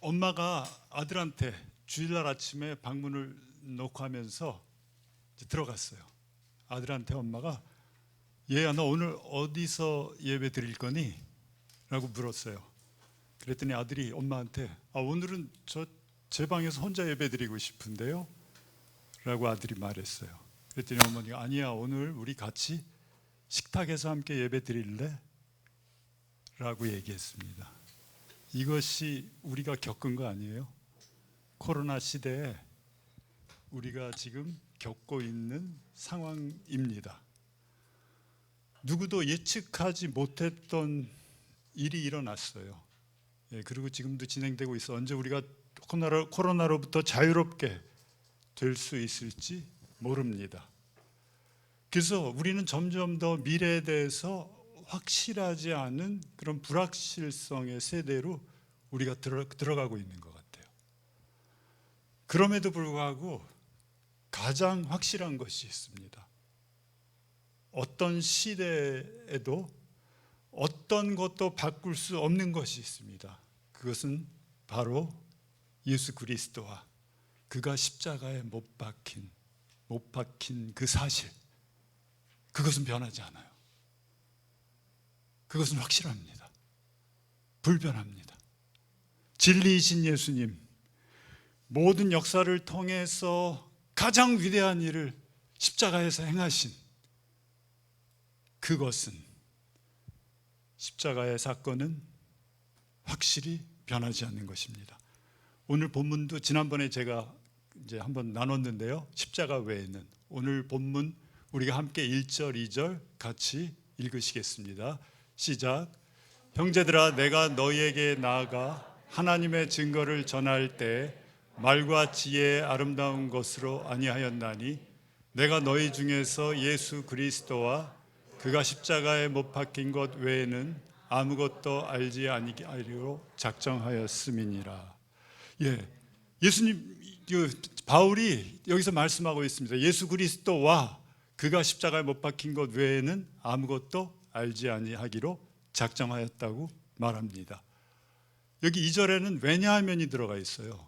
엄마가 아들한테 주일날 아침에 방문을 놓고 하면서 이제 들어갔어요. 아들한테 엄마가 얘야 너 오늘 어디서 예배 드릴 거니? 라고 물었어요. 그랬더니 아들이 엄마한테 오늘은 제 방에서 혼자 예배 드리고 싶은데요 라고 아들이 말했어요. 그랬더니 어머니가 아니야 오늘 우리 같이 식탁에서 함께 예배 드릴래? 라고 얘기했습니다. 이것이 우리가 겪은 거 아니에요? 코로나 시대에 우리가 지금 겪고 있는 상황입니다. 누구도 예측하지 못했던 일이 일어났어요. 그리고 지금도 진행되고 있어. 언제 우리가 코로나로부터 자유롭게 될 수 있을지 모릅니다. 그래서 우리는 점점 더 미래에 대해서 확실하지 않은 그런 불확실성의 세대로 우리가 들어가고 있는 것 같아요. 그럼에도 불구하고 가장 확실한 것이 있습니다. 어떤 시대에도 어떤 것도 바꿀 수 없는 것이 있습니다. 그것은 바로 예수 그리스도와 그가 십자가에 못 박힌 그 사실, 그것은 변하지 않아요. 그것은 확실합니다. 불변합니다. 진리이신 예수님, 모든 역사를 통해서 가장 위대한 일을 십자가에서 행하신 그것은, 십자가의 사건은 확실히 변하지 않는 것입니다. 오늘 본문도 지난번에 제가 이제 한번 나눴는데요. 십자가 외에는 오늘 본문 우리가 함께 1절, 2절 같이 읽으시겠습니다. 시작. 형제들아 내가 너희에게 나아가 하나님의 증거를 전할 때 말과 지혜의 아름다운 것으로 아니하였나니 내가 너희 중에서 예수 그리스도와 그가 십자가에 못 박힌 것 외에는 아무것도 알지 아니하리로 작정하였음이니라. 예수님, 바울이 여기서 말씀하고 있습니다. 예수 그리스도와 그가 십자가에 못 박힌 것 외에는 아무것도 알지 아니하기로 작정하였다고 말합니다. 여기 2절에는 왜냐하면이 들어가 있어요.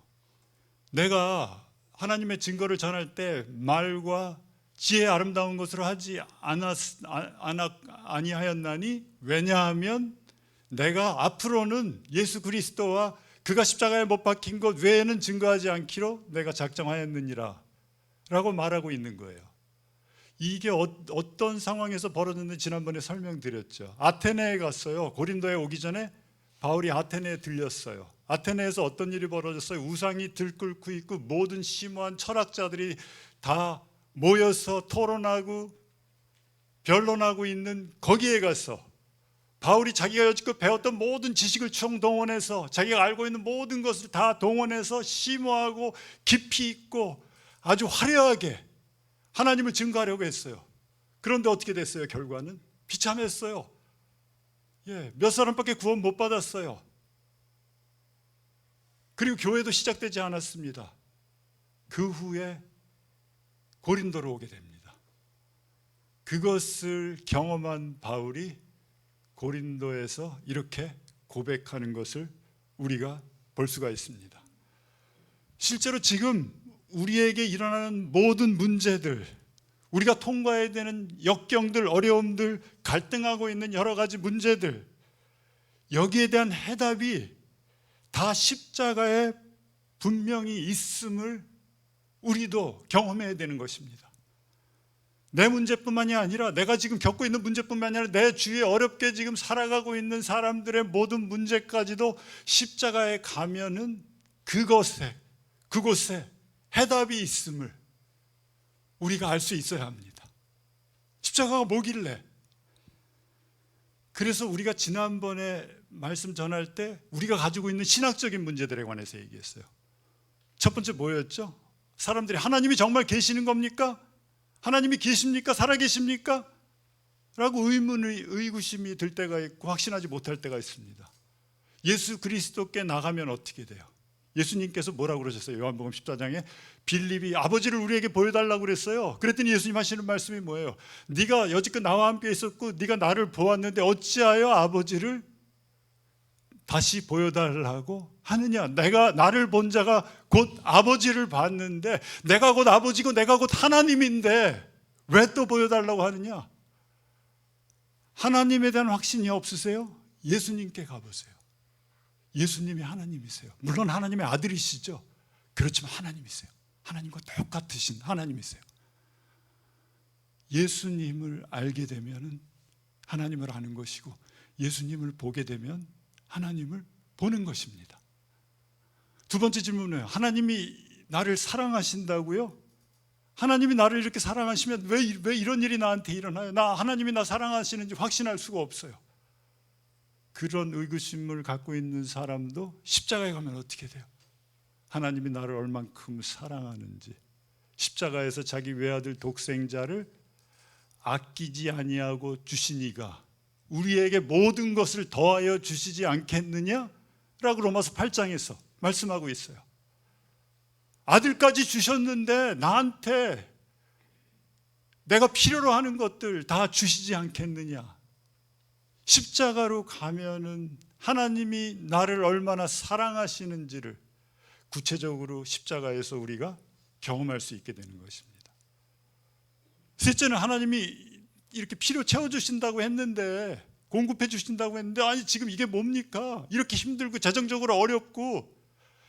내가 하나님의 증거를 전할 때 말과 지혜의 아름다운 것으로 하지 아니하였나니 왜냐하면 내가 앞으로는 예수 그리스도와 그가 십자가에 못 박힌 것 외에는 증거하지 않기로 내가 작정하였느니라 라고 말하고 있는 거예요. 이게 어떤 상황에서 벌어졌는지 지난번에 설명드렸죠. 아테네에 갔어요. 고린도에 오기 전에 바울이 아테네에 들렸어요. 아테네에서 어떤 일이 벌어졌어요? 우상이 들끓고 있고 모든 심오한 철학자들이 다 모여서 토론하고 변론하고 있는 거기에 가서 바울이 자기가 여지껏 배웠던 모든 지식을 총동원해서 자기가 알고 있는 모든 것을 다 동원해서 심오하고 깊이 있고 아주 화려하게 하나님을 증거하려고 했어요. 그런데 어떻게 됐어요? 결과는 비참했어요. 몇 사람밖에 구원 못 받았어요. 그리고 교회도 시작되지 않았습니다. 그 후에 고린도로 오게 됩니다. 그것을 경험한 바울이 고린도에서 이렇게 고백하는 것을 우리가 볼 수가 있습니다. 실제로 지금 우리에게 일어나는 모든 문제들, 우리가 통과해야 되는 역경들, 어려움들, 갈등하고 있는 여러 가지 문제들, 여기에 대한 해답이 다 십자가에 분명히 있음을 우리도 경험해야 되는 것입니다. 내 문제뿐만이 아니라 내가 지금 겪고 있는 문제뿐만이 아니라 내 주위에 어렵게 지금 살아가고 있는 사람들의 모든 문제까지도 십자가에 가면은 그곳에 해답이 있음을 우리가 알 수 있어야 합니다. 십자가가 뭐길래? 그래서 우리가 지난번에 말씀 전할 때 우리가 가지고 있는 신학적인 문제들에 관해서 얘기했어요. 첫 번째 뭐였죠? 사람들이 하나님이 정말 계시는 겁니까? 하나님이 계십니까? 살아계십니까? 라고 의구심이 들 때가 있고 확신하지 못할 때가 있습니다. 예수 그리스도께 나가면 어떻게 돼요? 예수님께서 뭐라고 그러셨어요? 요한복음 14장에 빌립이 아버지를 우리에게 보여달라고 그랬어요. 그랬더니 예수님 하시는 말씀이 뭐예요? 네가 여지껏 나와 함께 있었고 네가 나를 보았는데 어찌하여 아버지를 다시 보여달라고 하느냐? 내가 나를 본 자가 곧 아버지를 봤는데 내가 곧 아버지고 내가 곧 하나님인데 왜 또 보여달라고 하느냐? 하나님에 대한 확신이 없으세요? 예수님께 가보세요. 예수님이 하나님이세요. 물론 하나님의 아들이시죠. 그렇지만 하나님이세요. 하나님과 똑같으신 하나님이세요. 예수님을 알게 되면 하나님을 아는 것이고 예수님을 보게 되면 하나님을 보는 것입니다. 두 번째 질문은 하나님이 나를 사랑하신다고요? 하나님이 나를 이렇게 사랑하시면 왜 이런 일이 나한테 일어나요? 하나님이 나 사랑하시는지 확신할 수가 없어요. 그런 의구심을 갖고 있는 사람도 십자가에 가면 어떻게 돼요? 하나님이 나를 얼만큼 사랑하는지, 십자가에서 자기 외아들 독생자를 아끼지 아니하고 주시니가 우리에게 모든 것을 더하여 주시지 않겠느냐? 라고 로마서 8장에서 말씀하고 있어요. 아들까지 주셨는데 나한테 내가 필요로 하는 것들 다 주시지 않겠느냐? 십자가로 가면은 하나님이 나를 얼마나 사랑하시는지를 구체적으로 십자가에서 우리가 경험할 수 있게 되는 것입니다. 셋째는 하나님이 이렇게 필요 채워주신다고 했는데, 공급해 주신다고 했는데, 아니 지금 이게 뭡니까? 이렇게 힘들고 재정적으로 어렵고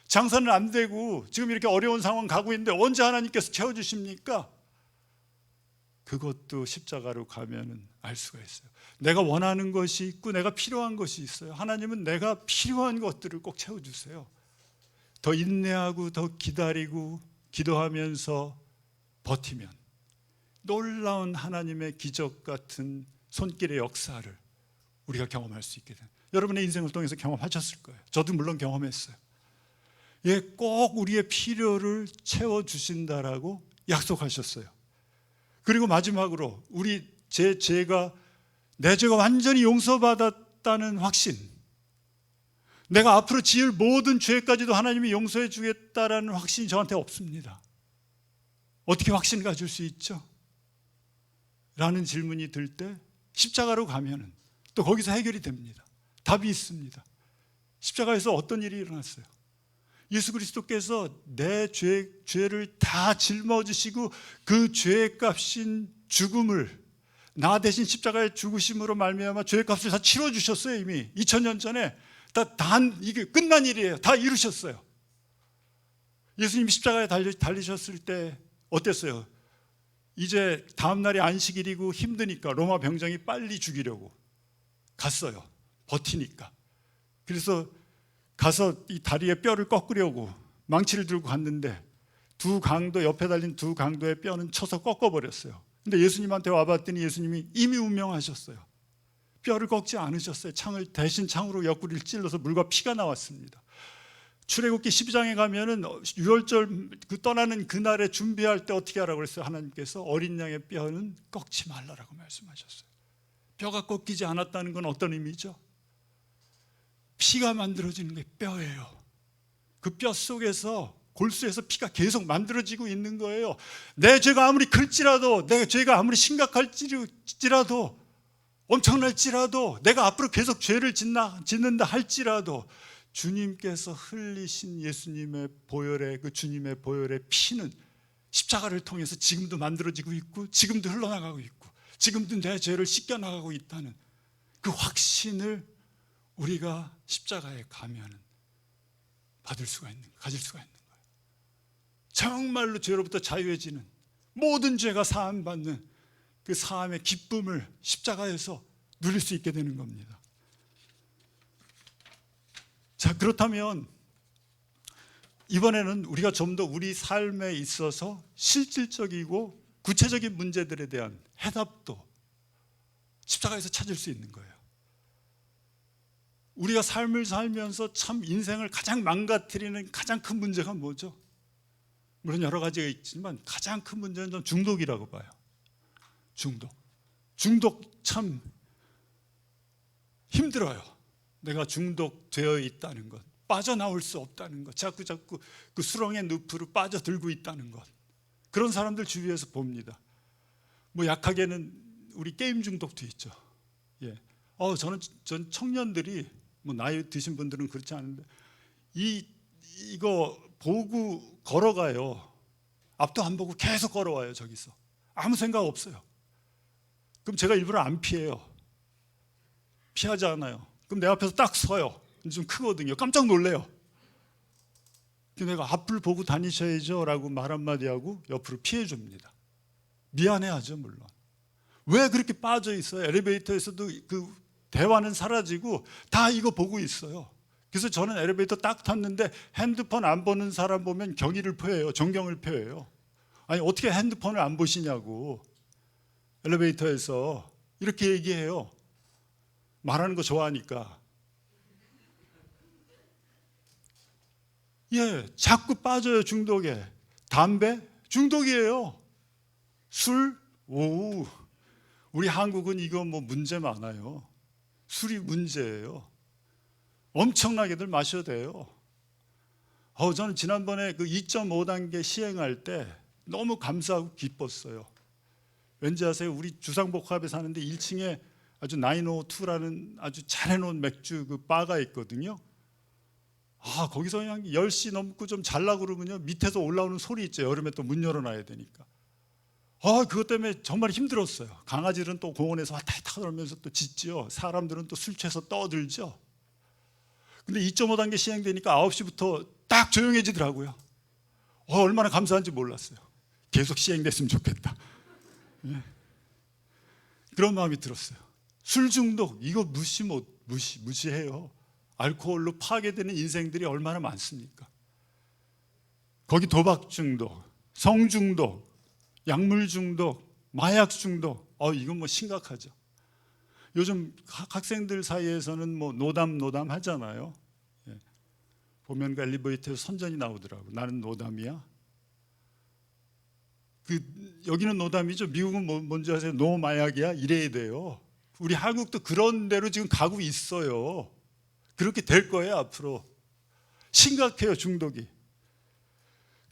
장사는 안 되고 지금 이렇게 어려운 상황 가고 있는데 언제 하나님께서 채워주십니까? 그것도 십자가로 가면은 알 수가 있어요. 내가 원하는 것이 있고 내가 필요한 것이 있어요. 하나님은 내가 필요한 것들을 꼭 채워주세요. 더 인내하고 더 기다리고 기도하면서 버티면 놀라운 하나님의 기적 같은 손길의 역사를 우리가 경험할 수 있게 돼요. 여러분의 인생을 통해서 경험하셨을 거예요. 저도 물론 경험했어요. 예, 꼭 우리의 필요를 채워주신다라고 약속하셨어요. 그리고 마지막으로 내 죄가 완전히 용서받았다는 확신, 내가 앞으로 지을 모든 죄까지도 하나님이 용서해 주겠다라는 확신이 저한테 없습니다. 어떻게 확신을 가질 수 있죠? 라는 질문이 들 때 십자가로 가면은 또 거기서 해결이 됩니다. 답이 있습니다. 십자가에서 어떤 일이 일어났어요? 예수 그리스도께서 내 죄를 다 짊어지시고 그 죄의 값인 죽음을 나 대신 십자가의 죽으심으로 말미암아 죄의 값을 다 치러주셨어요. 이미 2000년 전에 이게 끝난 일이에요. 다 이루셨어요. 예수님이 십자가에 달리셨을 때 어땠어요? 이제 다음 날이 안식일이고 힘드니까 로마 병정이 빨리 죽이려고 갔어요. 버티니까. 그래서 가서 이 다리에 뼈를 꺾으려고 망치를 들고 갔는데 옆에 달린 두 강도의 뼈는 쳐서 꺾어버렸어요. 근데 예수님한테 와봤더니 예수님이 이미 운명하셨어요. 뼈를 꺾지 않으셨어요. 대신 창으로 옆구리를 찔러서 물과 피가 나왔습니다. 출애굽기 12장에 가면은 유월절 떠나는 그날에 준비할 때 어떻게 하라고 그랬어요? 하나님께서 어린 양의 뼈는 꺾지 말라라고 말씀하셨어요. 뼈가 꺾이지 않았다는 건 어떤 의미죠? 피가 만들어지는 게 뼈예요. 그 뼈 속에서 골수에서 피가 계속 만들어지고 있는 거예요. 내 죄가 아무리 클지라도, 내 죄가 아무리 심각할지라도, 엄청날지라도, 내가 앞으로 계속 죄를 짓는다 할지라도 주님께서 흘리신 예수님의 보혈의 그 주님의 보혈의 피는 십자가를 통해서 지금도 만들어지고 있고 지금도 흘러나가고 있고 지금도 내 죄를 씻겨나가고 있다는 그 확신을 우리가 십자가에 가면 가질 수가 있는 거예요. 정말로 죄로부터 자유해지는, 모든 죄가 사함받는 그 사함의 기쁨을 십자가에서 누릴 수 있게 되는 겁니다. 자, 그렇다면 이번에는 우리가 좀 더 우리 삶에 있어서 실질적이고 구체적인 문제들에 대한 해답도 십자가에서 찾을 수 있는 거예요. 우리가 삶을 살면서 참 인생을 가장 망가뜨리는 가장 큰 문제가 뭐죠? 물론 여러 가지가 있지만 가장 큰 문제는 좀 중독이라고 봐요. 중독 참 힘들어요. 내가 중독되어 있다는 것, 빠져나올 수 없다는 것, 자꾸 그 수렁의 늪으로 빠져들고 있다는 것, 그런 사람들 주위에서 봅니다. 뭐 약하게는 우리 게임 중독도 있죠. 전 청년들이 뭐 나이 드신 분들은 그렇지 않은데 이거 보고 걸어가요. 앞도 안 보고 계속 걸어와요. 저기서 아무 생각 없어요. 그럼 제가 일부러 안 피해요. 피하지 않아요. 그럼 내 앞에서 딱 서요. 좀 크거든요. 깜짝 놀래요. 내가 앞을 보고 다니셔야죠 라고 말 한마디 하고 옆으로 피해 줍니다. 미안해하죠. 물론. 왜 그렇게 빠져 있어요? 엘리베이터에서도 그 대화는 사라지고 다 이거 보고 있어요. 그래서 저는 엘리베이터 딱 탔는데 핸드폰 안 보는 사람 보면 경의를 표해요. 존경을 표해요. 아니 어떻게 핸드폰을 안 보시냐고. 엘리베이터에서 이렇게 얘기해요. 말하는 거 좋아하니까. 예, 자꾸 빠져요. 중독에. 담배? 중독이에요. 술? 오, 우리 한국은 이거 뭐 문제 많아요. 술이 문제예요. 엄청나게들 마셔야 돼요. 저는 지난번에 그 2.5단계 시행할 때 너무 감사하고 기뻤어요. 왠지 아세요? 우리 주상복합에 사는데 1층에 아주 902라는 아주 잘 해놓은 맥주 그 바가 있거든요. 거기서 그냥 10시 넘고 좀 잘라 그러면요, 밑에서 올라오는 소리 있죠. 여름에 또 문 열어놔야 되니까. 그것 때문에 정말 힘들었어요. 강아지들은 또 공원에서 왔다 갔다 하면서 또 짖지요. 사람들은 또 술 취해서 떠들죠. 근데 2.5단계 시행되니까 9시부터 딱 조용해지더라고요. 얼마나 감사한지 몰랐어요. 계속 시행됐으면 좋겠다. 예. 그런 마음이 들었어요. 술 중독 이거 무시해요. 알코올로 파괴되는 인생들이 얼마나 많습니까? 거기 도박 중독, 성 중독, 약물 중독, 마약 중독, 이건 뭐 심각하죠. 요즘 학생들 사이에서는 뭐 노담 하잖아요. 예. 보면 그 엘리베이터에서 선전이 나오더라고. 나는 노담이야. 여기는 노담이죠. 미국은 뭔지 아세요? 노마약이야. 이래야 돼요. 우리 한국도 그런 대로 지금 가고 있어요. 그렇게 될 거예요. 앞으로 심각해요. 중독이.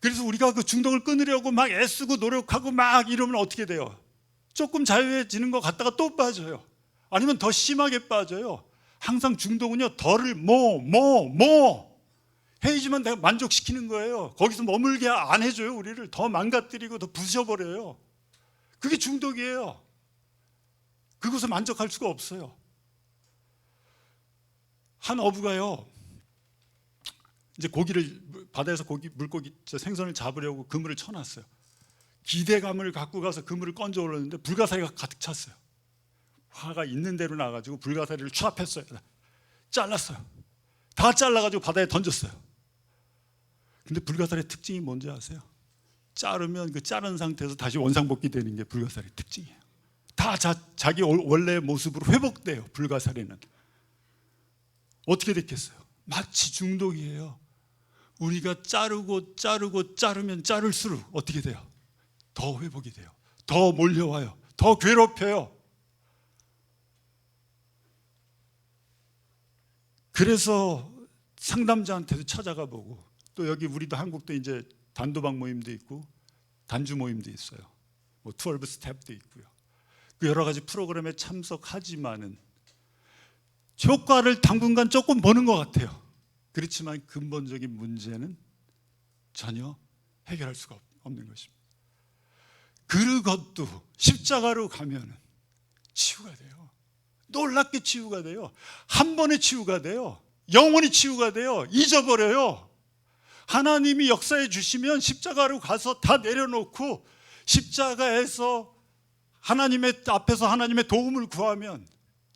그래서 우리가 그 중독을 끊으려고 막 애쓰고 노력하고 막 이러면 어떻게 돼요? 조금 자유해지는 것 같다가 또 빠져요. 아니면 더 심하게 빠져요. 항상 중독은요, 덜을 해야지만 내가 만족시키는 거예요. 거기서 머물게 안 해줘요. 우리를 더 망가뜨리고 더 부셔버려요. 그게 중독이에요. 그것을 만족할 수가 없어요. 한 어부가요, 이제 바다에서 물고기 생선을 잡으려고 그물을 쳐놨어요. 기대감을 갖고 가서 그물을 건져 올렸는데 불가사리가 가득 찼어요. 화가 있는 대로 나가지고 불가사리를 추합했어요. 잘랐어요. 다 잘라가지고 바다에 던졌어요. 근데 불가사리의 특징이 뭔지 아세요? 자르면 그 자른 상태에서 다시 원상복귀 되는 게 불가사리의 특징이에요. 다 자기 원래의 모습으로 회복돼요. 불가사리는. 어떻게 됐겠어요? 마치 중독이에요. 우리가 자르면 자를수록 어떻게 돼요? 더 회복이 돼요. 더 몰려와요. 더 괴롭혀요. 그래서 상담자한테도 찾아가 보고, 또 여기 우리도 한국도 이제 단도박 모임도 있고 단주 모임도 있어요. 뭐 12 스텝도 있고요. 그 여러 가지 프로그램에 참석하지만은 효과를 당분간 조금 보는 것 같아요. 그렇지만 근본적인 문제는 전혀 해결할 수가 없는 것입니다. 그것도 십자가로 가면은 치유가 돼요. 놀랍게 치유가 돼요. 한 번에 치유가 돼요. 영원히 치유가 돼요. 잊어버려요. 하나님이 역사해 주시면 십자가로 가서 다 내려놓고 십자가에서 하나님의 앞에서 하나님의 도움을 구하면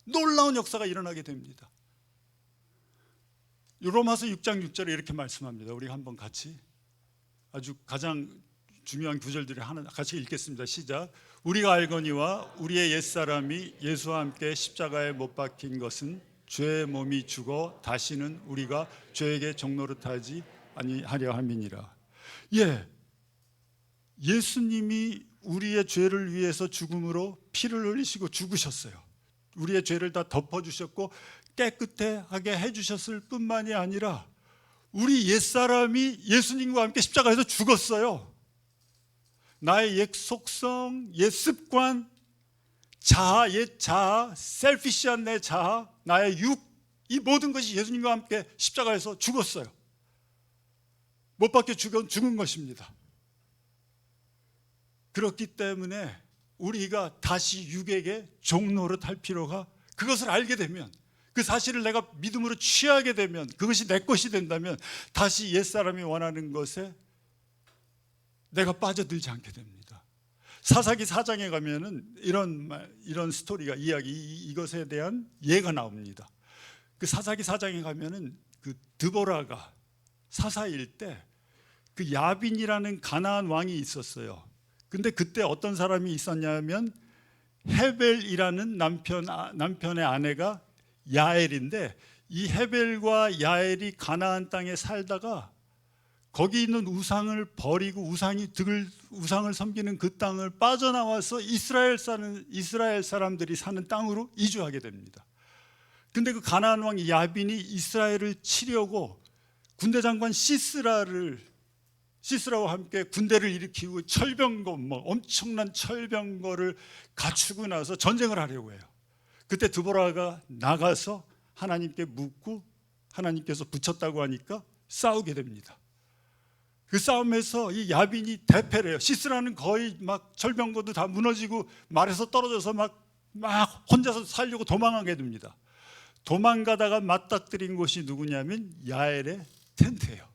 놀라운 역사가 일어나게 됩니다. 로마서 6장 6절에 이렇게 말씀합니다. 우리 한번 같이 아주 가장 중요한 구절들을 하나 같이 읽겠습니다. 시작. 우리가 알거니와 우리의 옛사람이 예수와 함께 십자가에 못 박힌 것은 죄의 몸이 죽어 다시는 우리가 죄에게 종노릇하지 아니하려 함이니라. 예수님이 우리의 죄를 위해서 죽음으로 피를 흘리시고 죽으셨어요. 우리의 죄를 다 덮어주셨고 깨끗하게 해주셨을 뿐만이 아니라 우리 옛사람이 예수님과 함께 십자가에서 죽었어요. 나의 옛 속성, 옛 습관, 옛 자아, 셀피시한 내 자아, 나의 이 모든 것이 예수님과 함께 십자가에서 죽었어요. 못 박혀 죽은 것입니다. 그렇기 때문에 우리가 다시 육에게 종노릇 할 필요가, 그것을 알게 되면, 그 사실을 내가 믿음으로 취하게 되면, 그것이 내 것이 된다면 다시 옛사람이 원하는 것에 내가 빠져들지 않게 됩니다. 사사기 4장에 가면은 이런 스토리가, 이것에 대한 예가 나옵니다. 그 사사기 4장에 가면은 그 드보라가 사사일 때 그 야빈이라는 가나안 왕이 있었어요. 근데 그때 어떤 사람이 있었냐면 헤벨이라는 남편의 아내가 야엘인데, 이 헤벨과 야엘이 가나안 땅에 살다가 거기 있는 우상을 버리고 우상을 섬기는 그 땅을 빠져나와서 이스라엘 사람들이 사는 땅으로 이주하게 됩니다. 근데 그 가나안 왕 야빈이 이스라엘을 치려고 군대 장관 시스라와 함께 군대를 일으키고 철병거, 엄청난 철병거를 갖추고 나서 전쟁을 하려고 해요. 그때 드보라가 나가서 하나님께 묻고 하나님께서 붙였다고 하니까 싸우게 됩니다. 그 싸움에서 이 야빈이 대패를 해요. 시스라는 거의 막 철병거도 다 무너지고 말에서 떨어져서 막 혼자서 살려고 도망하게 됩니다. 도망가다가 맞닥뜨린 곳이 누구냐면 야엘의 텐트예요.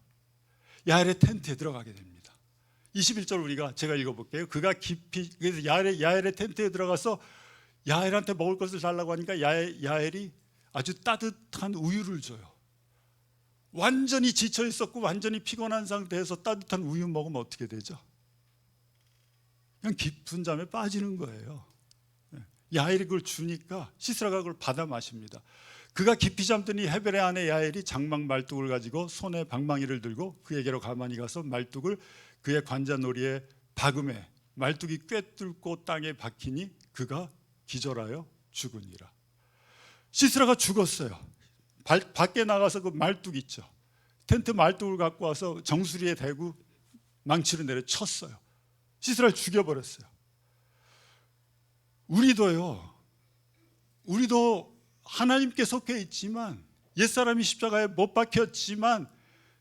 야엘의 텐트에 들어가게 됩니다. 21절 제가 읽어볼게요. 그가 깊이, 그래서 야엘의 텐트에 들어가서 야엘한테 먹을 것을 달라고 하니까 야엘이 아주 따뜻한 우유를 줘요. 완전히 지쳐 있었고 완전히 피곤한 상태에서 따뜻한 우유 먹으면 어떻게 되죠? 그냥 깊은 잠에 빠지는 거예요. 야엘이 그걸 주니까 시스라가 그걸 받아 마십니다. 그가 깊이 잠드니 헤벨의 아내 야엘이 장막 말뚝을 가지고 손에 방망이를 들고 그에게로 가만히 가서 말뚝을 그의 관자놀이에 박음에 말뚝이 꿰뚫고 땅에 박히니 그가 기절하여 죽으니라. 시스라가 죽었어요. 밖에 나가서 그 말뚝 있죠, 텐트 말뚝을 갖고 와서 정수리에 대고 망치로 내려 쳤어요. 시스라를 죽여버렸어요. 우리도 하나님께 속해 있지만, 옛사람이 십자가에 못 박혔지만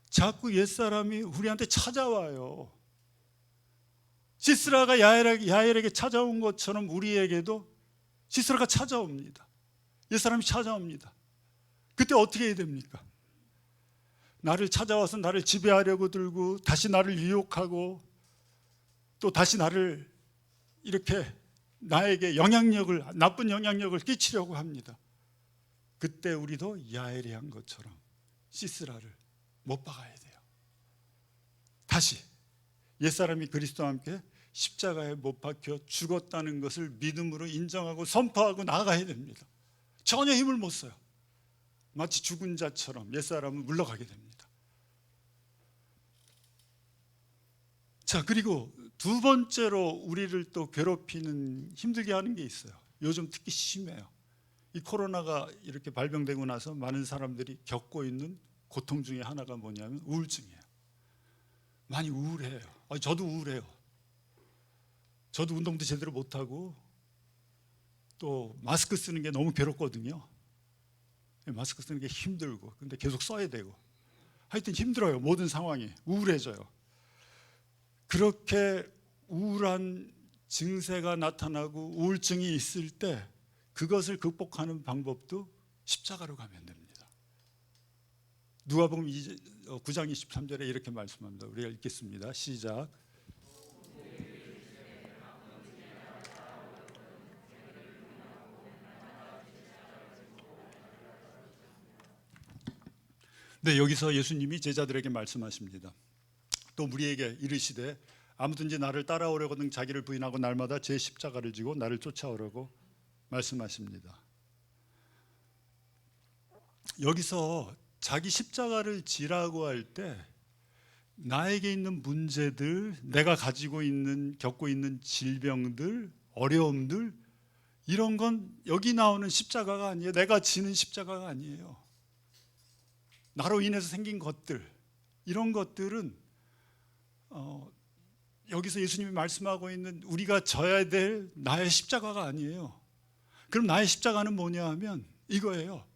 자꾸 옛사람이 우리한테 찾아와요. 시스라가 야엘에게 찾아온 것처럼 우리에게도 시스라가 찾아옵니다. 옛사람이 찾아옵니다. 그때 어떻게 해야 됩니까? 나를 찾아와서 나를 지배하려고 들고 다시 나를 유혹하고 또 다시 나를 이렇게 나에게 나쁜 영향력을 끼치려고 합니다. 그때 우리도 야엘이 한 것처럼 시스라를 못 박아야 돼요. 다시 옛사람이 그리스도와 함께 십자가에 못 박혀 죽었다는 것을 믿음으로 인정하고 선포하고 나아가야 됩니다. 전혀 힘을 못 써요. 마치 죽은 자처럼 옛사람은 물러가게 됩니다. 자, 그리고 두 번째로 우리를 또 괴롭히는, 힘들게 하는 게 있어요. 요즘 특히 심해요. 이 코로나가 이렇게 발병되고 나서 많은 사람들이 겪고 있는 고통 중에 하나가 뭐냐면 우울증이에요. 많이 우울해요. 저도 우울해요. 저도 운동도 제대로 못하고 또 마스크 쓰는 게 너무 괴롭거든요. 마스크 쓰는 게 힘들고, 근데 계속 써야 되고, 하여튼 힘들어요. 모든 상황이 우울해져요. 그렇게 우울한 증세가 나타나고 우울증이 있을 때 그것을 극복하는 방법도 십자가로 가면 됩니다. 누가복음 9장 23절에 이렇게 말씀합니다. 우리가 읽겠습니다. 시작. 네, 여기서 예수님이 제자들에게 말씀하십니다. 또 우리에게 이르시되 아무든지 나를 따라오려거든 자기를 부인하고 날마다 제 십자가를 지고 나를 쫓아오라고 말씀하십니다. 여기서 자기 십자가를 지라고 할 때 나에게 있는 문제들, 내가 겪고 있는 질병들, 어려움들, 이런 건 여기 나오는 십자가가 아니에요. 내가 지는 십자가가 아니에요. 나로 인해서 생긴 것들, 이런 것들은 여기서 예수님이 말씀하고 있는 우리가 져야 될 나의 십자가가 아니에요. 그럼 나의 십자가는 뭐냐 하면 이거예요.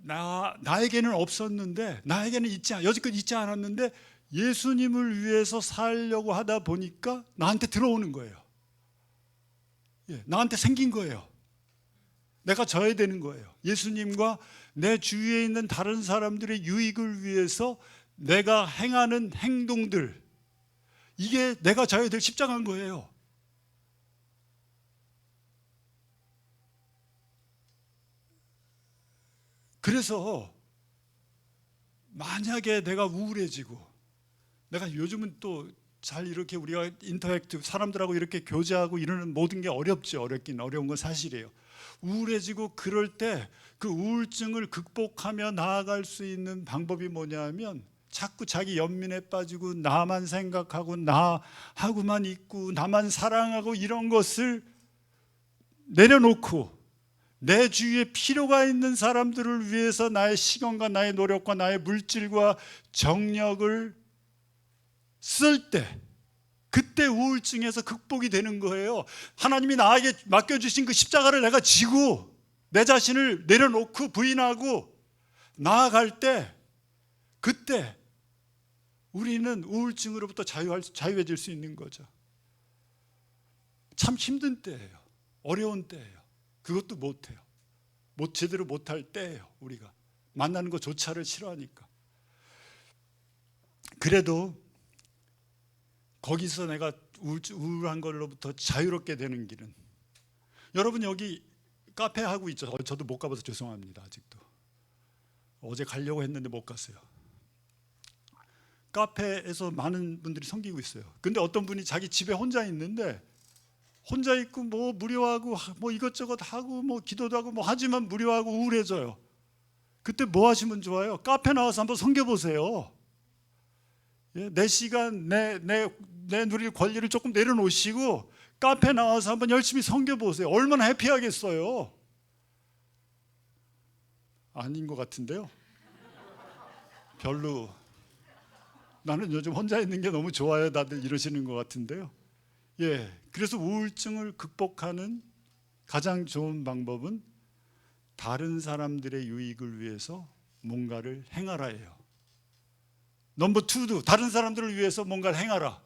나에게는 없었는데, 나에게는 여지껏 있지 않았는데 예수님을 위해서 살려고 하다 보니까 나한테 들어오는 거예요. 나한테 생긴 거예요. 내가 져야 되는 거예요. 예수님과 내 주위에 있는 다른 사람들의 유익을 위해서 내가 행하는 행동들, 이게 내가 져야 될 십자가인 거예요. 그래서 만약에 내가 우울해지고, 내가 요즘은 또 잘 이렇게 우리가 인터랙티브, 사람들하고 이렇게 교제하고 이러는 모든 게 어렵죠. 어려운 건 사실이에요. 우울해지고 그럴 때 그 우울증을 극복하며 나아갈 수 있는 방법이 뭐냐면, 자꾸 자기 연민에 빠지고 나만 생각하고 나하고만 있고 나만 사랑하고 이런 것을 내려놓고 내 주위에 필요가 있는 사람들을 위해서 나의 시간과 나의 노력과 나의 물질과 정력을 쓸 때, 그때 우울증에서 극복이 되는 거예요. 하나님이 나에게 맡겨주신 그 십자가를 내가 지고 내 자신을 내려놓고 부인하고 나아갈 때, 그때 우리는 우울증으로부터 자유해질 수 있는 거죠. 참 힘든 때예요. 어려운 때예요. 그것도 못해요. 제대로 못할 때예요. 우리가 만나는 것조차를 싫어하니까. 그래도 거기서 내가 우울한 걸로부터 자유롭게 되는 길은, 여러분 여기 카페 하고 있죠. 저도 못 가봐서 죄송합니다. 아직도 어제 가려고 했는데 못 갔어요. 카페에서 많은 분들이 섬기고 있어요. 근데 어떤 분이 자기 집에 혼자 있는데, 혼자 있고 뭐 무료하고 뭐 이것저것 하고 뭐 기도도 하고 뭐 하지만 무료하고 우울해져요. 그때 뭐 하시면 좋아요? 카페 나와서 한번 섬겨보세요. 내 시간, 내 누릴 권리를 조금 내려놓으시고 카페 나와서 한번 열심히 섬겨보세요. 얼마나 해피하겠어요. 아닌 것 같은데요. 별로. 나는 요즘 혼자 있는 게 너무 좋아요. 다들 이러시는 것 같은데요. 그래서 우울증을 극복하는 가장 좋은 방법은 다른 사람들의 유익을 위해서 뭔가를 행하라예요. 넘버 2도 다른 사람들을 위해서 뭔가를 행하라.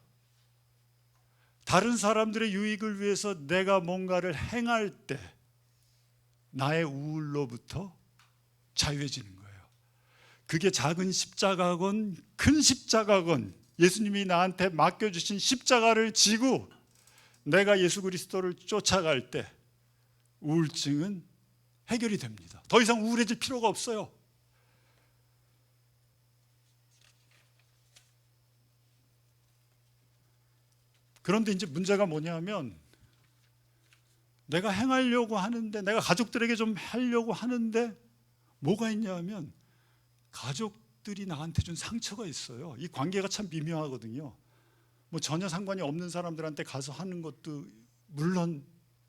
다른 사람들의 유익을 위해서 내가 뭔가를 행할 때 나의 우울로부터 자유해지는 거예요. 그게 작은 십자가건 큰 십자가건 예수님이 나한테 맡겨주신 십자가를 지고 내가 예수 그리스도를 쫓아갈 때 우울증은 해결이 됩니다. 더 이상 우울해질 필요가 없어요. 그런데 이제 문제가 뭐냐면, 내가 행하려고 하는데, 내가 가족들에게 좀 하려고 하는데 뭐가 있냐면, 가족들이 나한테 준 상처가 있어요. 이 관계가 참 미묘하거든요. 뭐 전혀 상관이 없는 사람들한테 가서 하는 것도 물론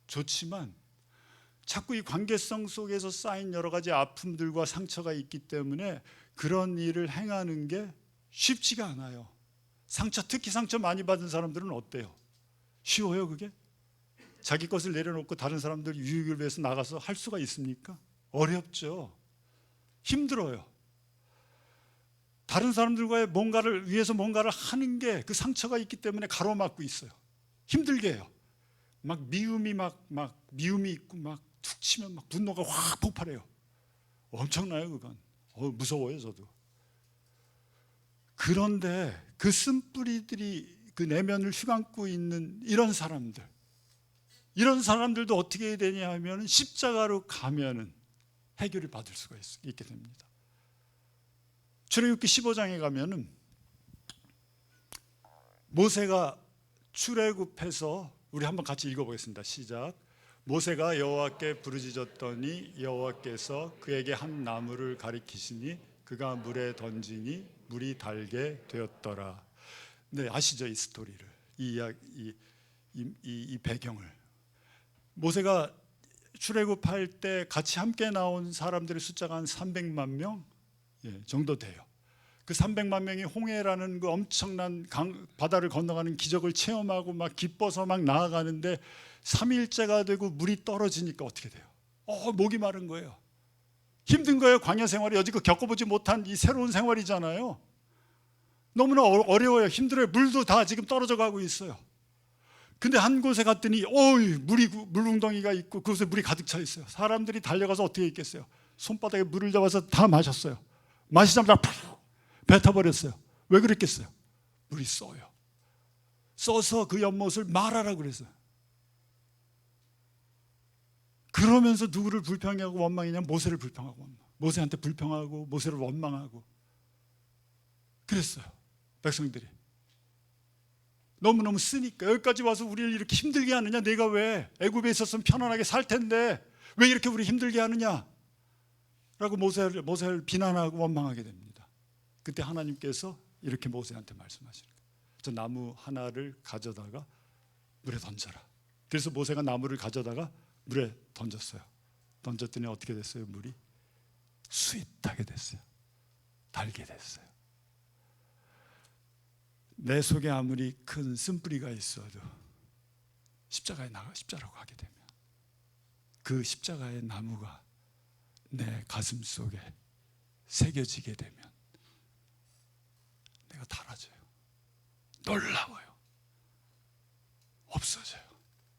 좋지만, 자꾸 이 관계성 속에서 쌓인 여러 가지 아픔들과 상처가 있기 때문에 그런 일을 행하는 게 쉽지가 않아요. 특히 상처 많이 받은 사람들은 어때요? 쉬워요 그게? 자기 것을 내려놓고 다른 사람들 유익을 위해서 나가서 할 수가 있습니까? 어렵죠. 힘들어요. 다른 사람들과의 뭔가를 위해서 뭔가를 하는 게 그 상처가 있기 때문에 가로막고 있어요. 힘들게 해요. 막 미움이 있고 막 툭 치면 막 분노가 확 폭발해요. 엄청나요 그건. 무서워요 저도. 그런데 그 쓴뿌리들이 그 내면을 휘감고 있는 이런 사람들도 어떻게 해야 되냐 하면, 십자가로 가면은 해결을 받을 수가 있게 됩니다. 출애굽기 15장에 가면은 모세가 출애굽해서, 우리 한번 같이 읽어보겠습니다. 시작. 모세가 여호와께 부르짖었더니 여호와께서 그에게 한 나무를 가리키시니 그가 물에 던지니 물이 달게 되었더라. 네, 아시죠 이 스토리를, 이 배경을. 모세가 출애굽할 때 같이 함께 나온 사람들의 숫자가 한 300만 명 정도 돼요. 그 300만 명이 홍해라는 그 엄청난 바다를 건너가는 기적을 체험하고 막 기뻐서 막 나아가는데 3일째가 되고 물이 떨어지니까 어떻게 돼요? 목이 마른 거예요. 힘든 거예요. 광야 생활이 여지껏 겪어보지 못한 이 새로운 생활이잖아요. 너무나 어려워요. 힘들어요. 물도 다 지금 떨어져 가고 있어요. 근데 한 곳에 갔더니 물웅덩이가 있고 그곳에 물이 가득 차 있어요. 사람들이 달려가서 어떻게 있겠어요? 손바닥에 물을 잡아서 다 마셨어요. 마시자마자 푹 뱉어버렸어요. 왜 그랬겠어요? 물이 써요. 써서 그 연못을 말하라고 그랬어요. 그러면서 누구를 불평하고 원망했냐? 모세를 불평하고 원망. 모세한테 불평하고 모세를 원망하고 그랬어요. 백성들이 너무너무 쓰니까 여기까지 와서 우리를 이렇게 힘들게 하느냐? 내가 왜 애굽에 있었으면 편안하게 살 텐데 왜 이렇게 우리 힘들게 하느냐? 라고 모세를 비난하고 원망하게 됩니다. 그때 하나님께서 이렇게 모세한테 말씀하시는 거예요. 저 나무 하나를 가져다가 물에 던져라. 그래서 모세가 나무를 가져다가 물에 던졌어요. 던졌더니 어떻게 됐어요? 물이 수윗하게 됐어요. 달게 됐어요. 내 속에 아무리 큰 쓴뿌리가 있어도 십자가로 가게 되면 그 십자가의 나무가 내 가슴 속에 새겨지게 되면 내가 달아져요. 놀라워요. 없어져요.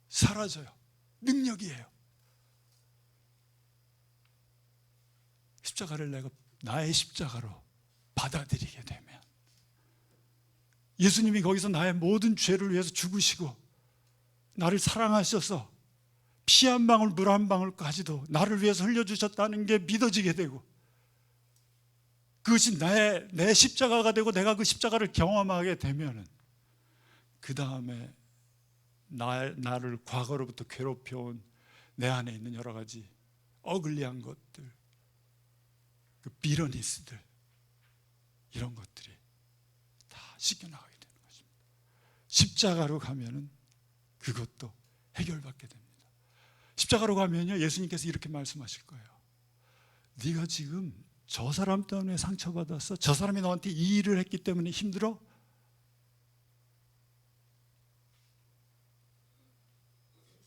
사라져요. 능력이에요. 십자가를 내가 나의 십자가로 받아들이게 되면 예수님이 거기서 나의 모든 죄를 위해서 죽으시고 나를 사랑하셔서 피 한 방울 물 한 방울까지도 나를 위해서 흘려주셨다는 게 믿어지게 되고 그것이 내 십자가가 되고 내가 그 십자가를 경험하게 되면 그 다음에 나를 과거로부터 괴롭혀온 내 안에 있는 여러 가지 어글리한 것들, 그 비러니스들, 이런 것들이 다 씻겨나가게 되는 것입니다. 십자가로 가면은 그것도 해결받게 됩니다. 십자가로 가면요, 예수님께서 이렇게 말씀하실 거예요. 네가 지금 저 사람 때문에 상처받았어? 저 사람이 너한테 이 일을 했기 때문에 힘들어?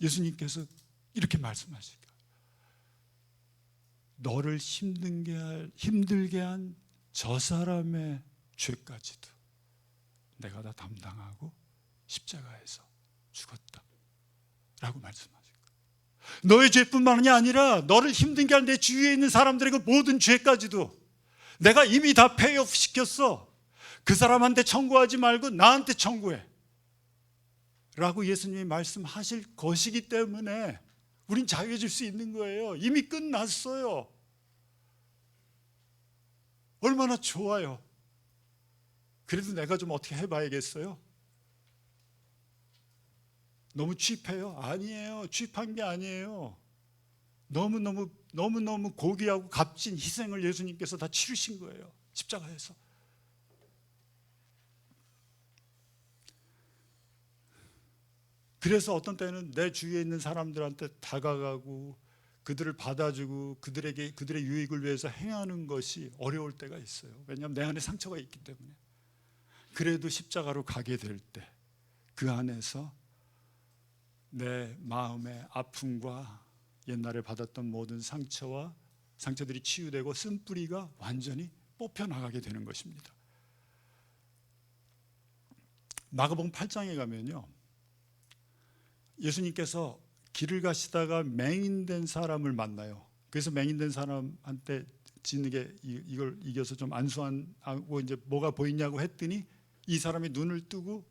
예수님께서 이렇게 말씀하실 거예요. 너를 힘들게 한 저 사람의 죄까지도 내가 다 담당하고 십자가에서 죽었다 라고 말씀하실 거예요. 너의 죄뿐만이 아니라 너를 힘들게 한 내 주위에 있는 사람들의 그 모든 죄까지도 내가 이미 다 페이오프 시켰어. 그 사람한테 청구하지 말고 나한테 청구해 라고 예수님이 말씀하실 것이기 때문에 우린 자유해질 수 있는 거예요. 이미 끝났어요. 얼마나 좋아요. 그래도 내가 좀 어떻게 해봐야겠어요? 너무 취해요? 아니에요. 취한 게 아니에요. 너무너무 고귀하고 값진 희생을 예수님께서 다 치르신 거예요. 십자가에서. 그래서 어떤 때는 내 주위에 있는 사람들한테 다가가고 그들을 받아주고 그들의 유익을 위해서 행하는 것이 어려울 때가 있어요. 왜냐하면 내 안에 상처가 있기 때문에. 그래도 십자가로 가게 될 때 그 안에서 내 마음의 아픔과 옛날에 받았던 모든 상처들이 치유되고 쓴뿌리가 완전히 뽑혀나가게 되는 것입니다. 마가복음 8장에 가면요, 예수님께서 길을 가시다가 맹인된 사람을 만나요. 그래서 맹인된 사람한테 진에게 이걸 이겨서 좀 안수하고 이제 뭐가 보이냐고 했더니 이 사람이 눈을 뜨고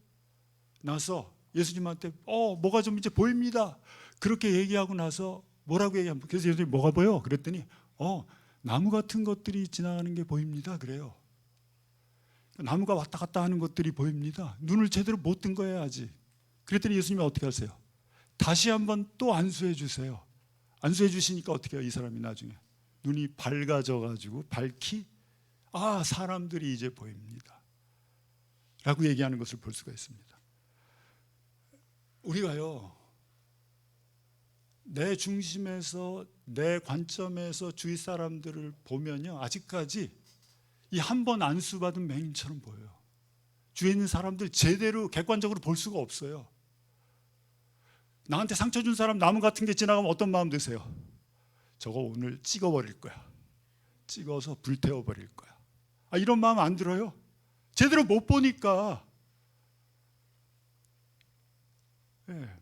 나서 예수님한테 뭐가 좀 이제 보입니다. 그렇게 얘기하고 나서 뭐라고 얘기하면, 그래서 예수님이 뭐가 보여? 그랬더니 나무 같은 것들이 지나가는 게 보입니다. 그래요. 나무가 왔다 갔다 하는 것들이 보입니다. 눈을 제대로 못 뜬 거예요 아직. 그랬더니 예수님이 어떻게 하세요? 다시 한번 또 안수해 주세요. 안수해 주시니까 어떻게 해요? 이 사람이 나중에 눈이 밝아져 가지고 사람들이 이제 보입니다 라고 얘기하는 것을 볼 수가 있습니다. 우리가요, 내 중심에서 내 관점에서 주위 사람들을 보면요, 아직까지 이 한 번 안수받은 맹인처럼 보여요. 주위에 있는 사람들 제대로 객관적으로 볼 수가 없어요. 나한테 상처 준 사람 나무 같은 게 지나가면 어떤 마음 드세요? 저거 오늘 찍어버릴 거야. 찍어서 불태워 버릴 거야. 이런 마음 안 들어요? 제대로 못 보니까. 예.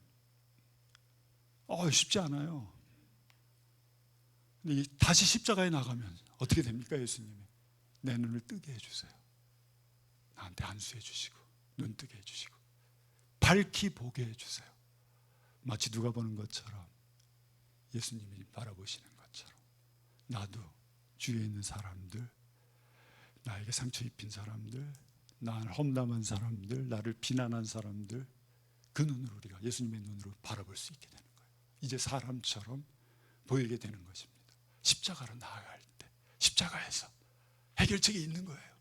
쉽지 않아요. 근데 다시 십자가에 나가면 어떻게 됩니까? 예수님이 내 눈을 뜨게 해주세요. 나한테 안수해 주시고 눈 뜨게 해주시고 밝히 보게 해주세요. 마치 누가 보는 것처럼, 예수님이 바라보시는 것처럼 나도 주위에 있는 사람들, 나에게 상처 입힌 사람들, 나를 험담한 사람들, 나를 비난한 사람들, 그 눈으로 우리가 예수님의 눈으로 바라볼 수 있게 되는 거예요. 이제 사람처럼 보이게 되는 것입니다. 십자가로 나아갈 때 십자가에서 해결책이 있는 거예요.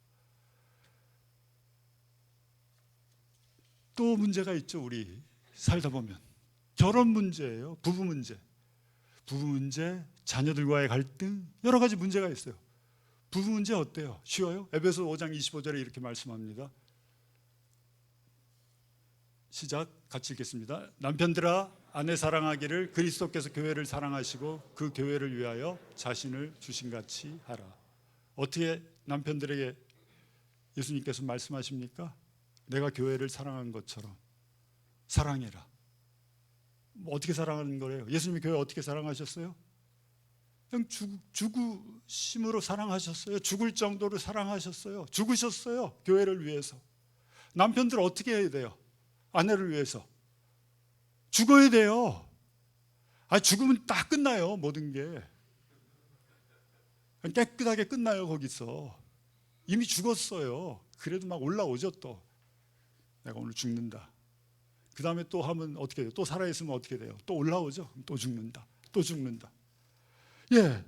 또 문제가 있죠. 우리 살다 보면 결혼 문제예요. 부부 문제, 자녀들과의 갈등, 여러 가지 문제가 있어요. 부부 문제 어때요? 쉬워요? 에베소 5장 25절에 이렇게 말씀합니다. 시작, 같이 읽겠습니다. 남편들아, 아내 사랑하기를 그리스도께서 교회를 사랑하시고 그 교회를 위하여 자신을 주신같이 하라. 어떻게 남편들에게 예수님께서 말씀하십니까? 내가 교회를 사랑한 것처럼 사랑해라. 어떻게 사랑하는 거예요? 예수님이 교회 어떻게 사랑하셨어요? 그냥 죽으심으로 사랑하셨어요. 죽을 정도로 사랑하셨어요. 죽으셨어요. 교회를 위해서. 남편들 어떻게 해야 돼요? 아내를 위해서 죽어야 돼요. 죽으면 딱 끝나요. 모든 게 깨끗하게 끝나요. 거기서 이미 죽었어요. 그래도 막 올라오죠. 또 내가 오늘 죽는다. 그 다음에 또 하면 어떻게 돼요? 또 살아있으면 어떻게 돼요? 또 올라오죠. 또 죽는다. 또 죽는다. 예,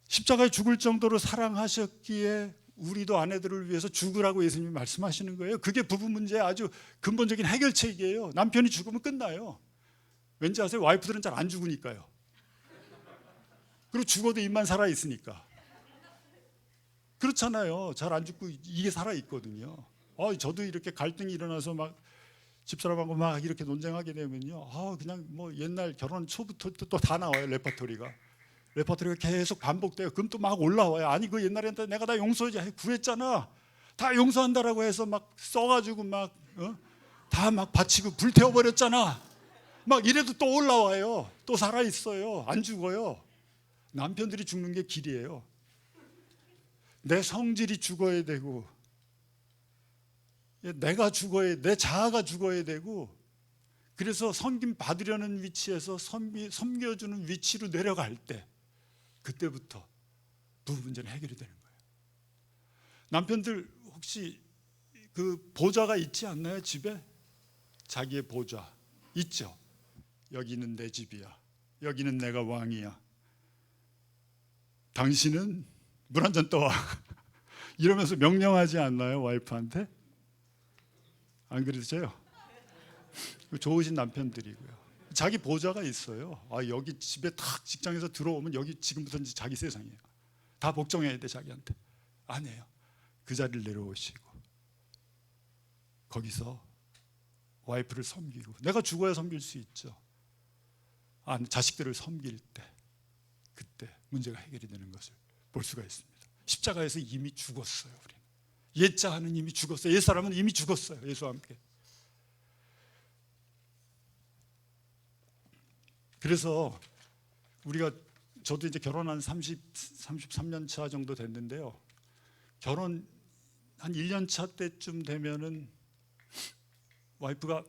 십자가에 죽을 정도로 사랑하셨기에 우리도 아내들을 위해서 죽으라고 예수님이 말씀하시는 거예요. 그게 부부 문제의 아주 근본적인 해결책이에요. 남편이 죽으면 끝나요. 왠지 아세요? 와이프들은 잘 안 죽으니까요. 그리고 죽어도 입만 살아있으니까. 그렇잖아요. 잘 안 죽고 이게 살아있거든요. 저도 이렇게 갈등이 일어나서 막 집사람하고 막 이렇게 논쟁하게 되면요, 그냥 뭐 옛날 결혼 초부터 또 다 나와요. 레퍼토리가 계속 반복돼요. 그럼 또 막 올라와요. 아니 그 옛날에 내가 다 용서해 구했잖아. 다 용서한다라고 해서 막 써가지고 막 다 막 바치고 불태워버렸잖아. 막 이래도 또 올라와요. 또 살아있어요. 안 죽어요. 남편들이 죽는 게 길이에요. 내 성질이 죽어야 되고, 내가 죽어야, 내 자아가 죽어야 되고, 그래서 섬김 받으려는 위치에서 섬겨주는 위치로 내려갈 때, 그때부터 부부 문제는 해결이 되는 거예요. 남편들 혹시 그 보좌가 있지 않나요? 집에 자기의 보좌 있죠. 여기는 내 집이야. 여기는 내가 왕이야. 당신은 물 한 잔 떠와. 이러면서 명령하지 않나요? 와이프한테? 안 그러세요? 좋으신 남편들이고요. 자기 보좌가 있어요. 여기 집에 탁 직장에서 들어오면 여기 지금부터 이제 자기 세상이에요. 다 복종해야 돼 자기한테. 아니에요. 그 자리를 내려오시고 거기서 와이프를 섬기고, 내가 죽어야 섬길 수 있죠. 자식들을 섬길 때, 그때 문제가 해결이 되는 것을 볼 수가 있습니다. 십자가에서 이미 죽었어요. 우리는 옛자는 이미 죽었어요. 옛사람은 이미 죽었어요. 예수와 함께. 그래서 저도 이제 결혼한 33년 차 정도 됐는데요. 결혼 한 1년 차 때쯤 되면은 와이프가